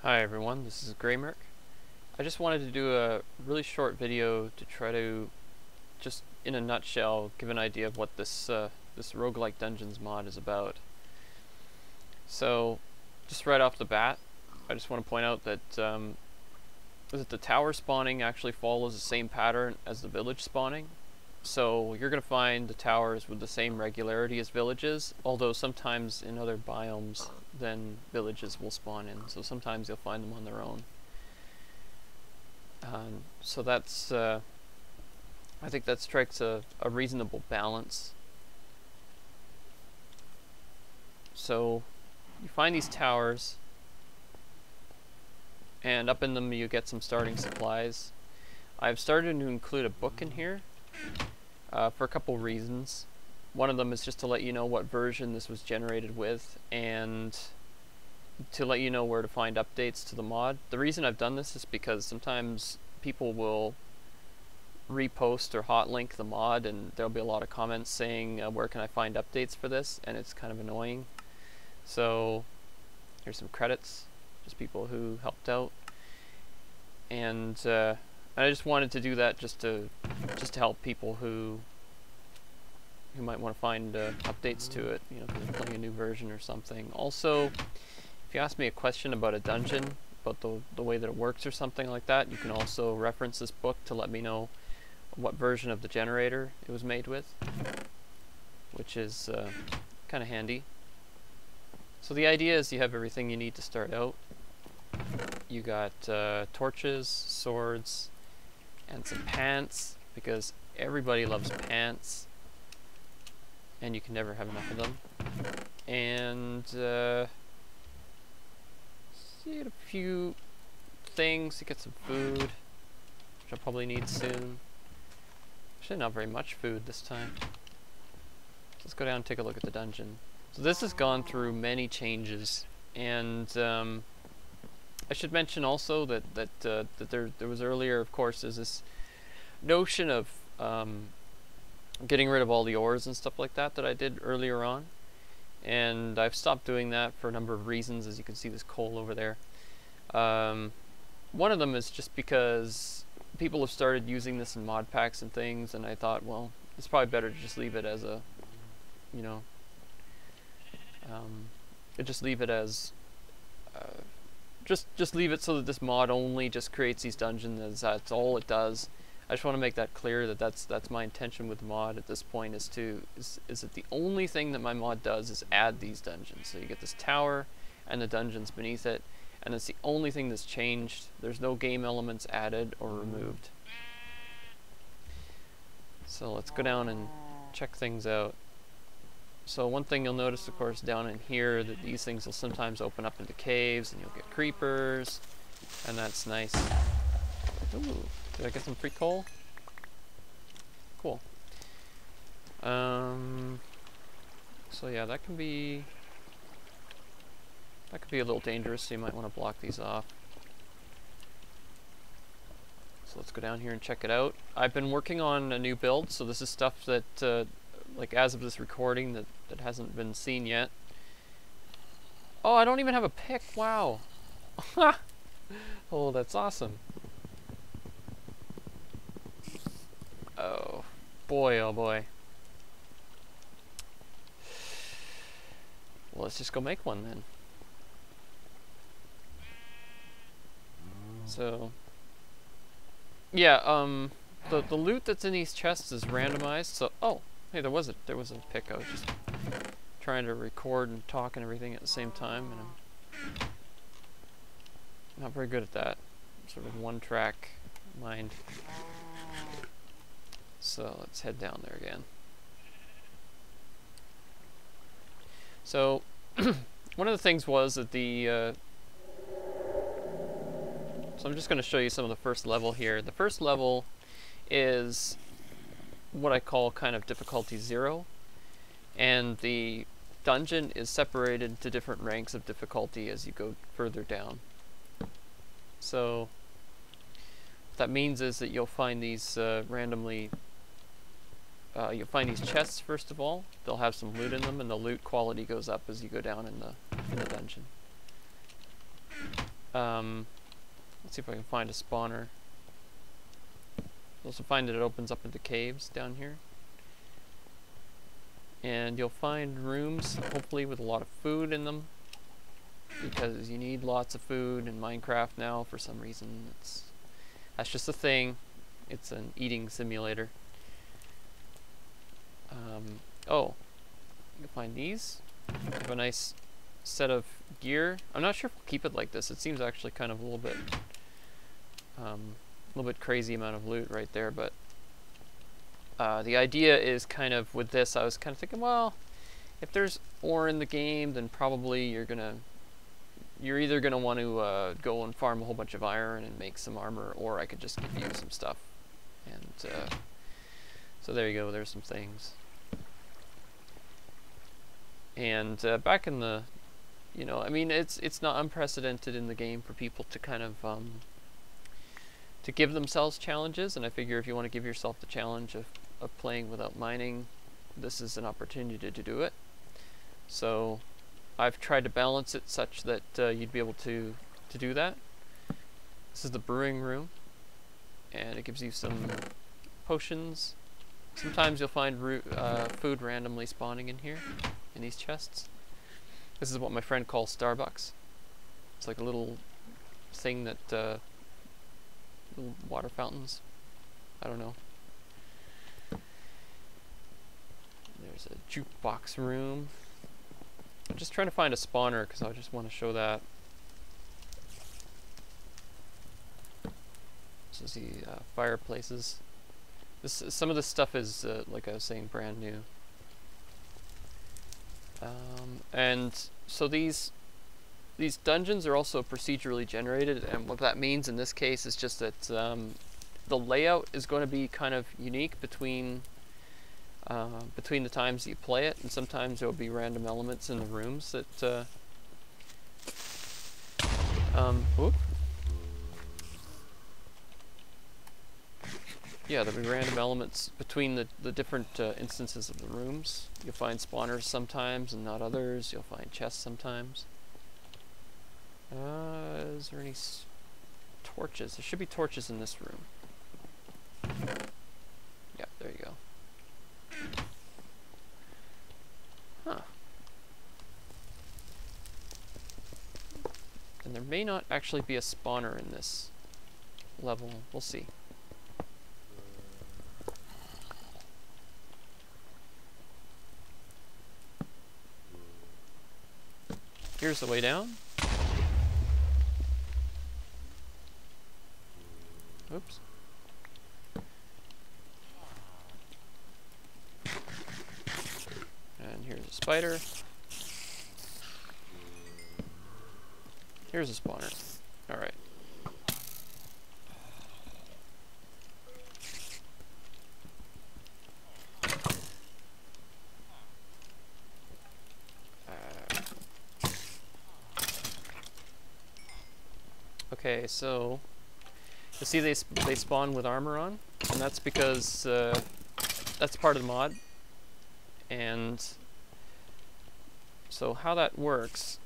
Hi everyone, this is Greymerk. I just wanted to do a really short video to try to, just in a nutshell, give an idea of what this Roguelike Dungeons mod is about. So, just right off the bat, I just want to point out that the tower spawning actually follows the same pattern as the village spawning. So you're going to find the towers with the same regularity as villages, although sometimes in other biomes then villages will spawn in, so sometimes you'll find them on their own. So that's, I think that strikes a reasonable balance. So you find these towers, and up in them you get some starting supplies. I've started to include a book in here for a couple reasons. One of them is just to let you know what version this was generated with, and to let you know where to find updates to the mod. The reason I've done this is because sometimes people will repost or hotlink the mod, and there'll be a lot of comments saying where can I find updates for this, and it's kind of annoying. So here's some credits, just people who helped out, and I just wanted to do that just to help people who might want to find updates to it, you know, if they're playing a new version or something. Also, if you ask me a question about a dungeon, about the way that it works or something like that, you can also reference this book to let me know what version of the generator it was made with, which is kind of handy. So the idea is you have everything you need to start out. You got torches, swords, and some pants, because everybody loves pants, and you can never have enough of them. And you get a few things. You get some food, which I'll probably need soon. Actually, not very much food this time. Let's go down and take a look at the dungeon. So this has gone through many changes, and I should mention also that there was earlier, of course, there's this notion of getting rid of all the ores and stuff like that I did earlier on, and I've stopped doing that for a number of reasons. As you can see, this coal over there. One of them is just because people have started using this in mod packs and things, and I thought, well, it's probably better to just leave it as a, you know, just leave it as just leave it so that this mod only just creates these dungeons, as that's all it does. I just want to make that clear, that that's my intention with the mod at this point, is that the only thing that my mod does is add these dungeons. So you get this tower and the dungeons beneath it, and it's the only thing that's changed. There's no game elements added or removed. So let's go down and check things out. So one thing you'll notice, of course, down in here, that these things will sometimes open up into caves, and you'll get creepers, and that's nice. Ooh, did I get some free coal? Cool. So yeah, that can be a little dangerous, so you might want to block these off. So let's go down here and check it out. I've been working on a new build, so this is stuff that like as of this recording that hasn't been seen yet. Oh, I don't even have a pick. Wow. Oh, that's awesome. Oh boy, oh boy. Well, let's just go make one then. So yeah, the loot that's in these chests is randomized. So hey, there was a pick. I was just trying to record and talk and everything at the same time, and I'm not very good at that. Sort of one-track mind. So let's head down there again. So one of the things was that so I'm just going to show you some of the first level here. The first level is what I call kind of difficulty 0, and the dungeon is separated to different ranks of difficulty as you go further down. So what that means is that you'll find these randomly, you'll find these chests first of all. They'll have some loot in them, and the loot quality goes up as you go down in the dungeon. Let's see if I can find a spawner. You'll also find that it opens up into caves down here. And you'll find rooms, hopefully with a lot of food in them, because you need lots of food in Minecraft now for some reason. That's just a thing. It's an eating simulator. Oh, you can find these. You have a nice set of gear. I'm not sure if we'll keep it like this. It seems actually kind of a little bit crazy amount of loot right there, but the idea is kind of with this, I was kind of thinking, well, if there's ore in the game, then probably you're either gonna want to go and farm a whole bunch of iron and make some armor, or I could just give you some stuff. And so there you go. There's some things. And back in the, you know, I mean, it's not unprecedented in the game for people to kind of to give themselves challenges, and I figure if you want to give yourself the challenge of playing without mining, this is an opportunity to do it. So I've tried to balance it such that you'd be able to do that. This is the Brewing Room, and it gives you some potions. Sometimes you'll find food randomly spawning in here, in these chests. This is what my friend calls Starbucks. It's like a little thing that, little water fountains. I don't know. There's a jukebox room. I'm just trying to find a spawner because I just want to show that. This is the fireplaces. Some of this stuff is, like I was saying, brand new. And so these dungeons are also procedurally generated, and what that means in this case is just that the layout is going to be kind of unique between the times you play it, and sometimes there will be random elements in the rooms that whoop. Yeah, there'll be random elements between the different instances of the rooms. You'll find spawners sometimes and not others. You'll find chests sometimes. Is there any torches? There should be torches in this room. Yeah, there you go. Huh. And there may not actually be a spawner in this level. We'll see. Here's the way down. Oops. And here's a spider. Here's a spawner. Alright. Okay, so you see they spawn with armor on, and that's because that's part of the mod. And so how that works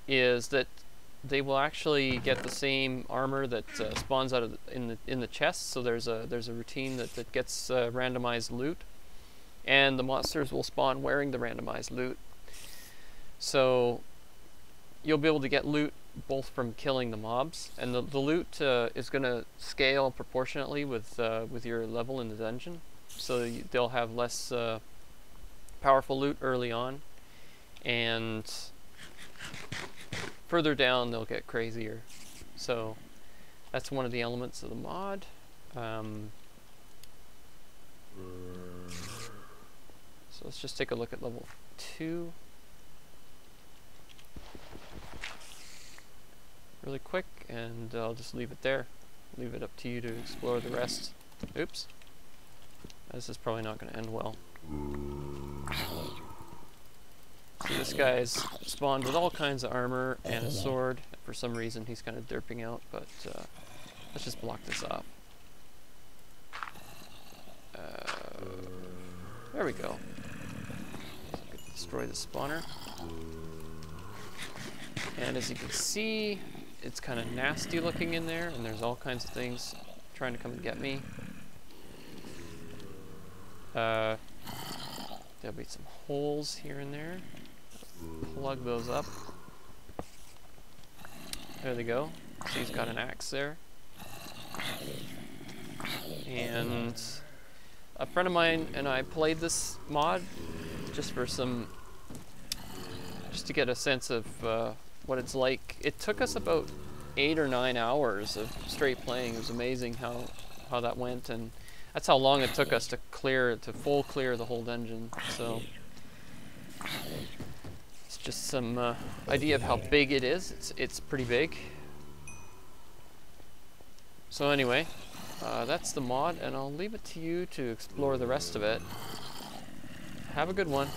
is that they will actually get the same armor that spawns out of in the chest. So there's a routine that gets randomized loot, and the monsters will spawn wearing the randomized loot. So you'll be able to get loot both from killing the mobs, and the loot is going to scale proportionately with your level in the dungeon. So they'll have less powerful loot early on, and further down they'll get crazier. So that's one of the elements of the mod. So let's just take a look at level 2. Really quick, and I'll just leave it there. Leave it up to you to explore the rest. Oops. This is probably not going to end well. So this guy's spawned with all kinds of armor and a sword. For some reason he's kind of derping out, but let's just block this off. There we go. Destroy the spawner. And as you can see, it's kind of nasty looking in there, and there's all kinds of things trying to come and get me. There'll be some holes here and there. Plug those up. There they go. So he's got an axe there. And a friend of mine and I played this mod just to get a sense of what it's like. It took us about 8 or 9 hours of straight playing. It was amazing how that went, and that's how long it took us to full clear the whole dungeon. So it's just some idea of how big it is. It's pretty big. So anyway, that's the mod, and I'll leave it to you to explore the rest of it. Have a good one.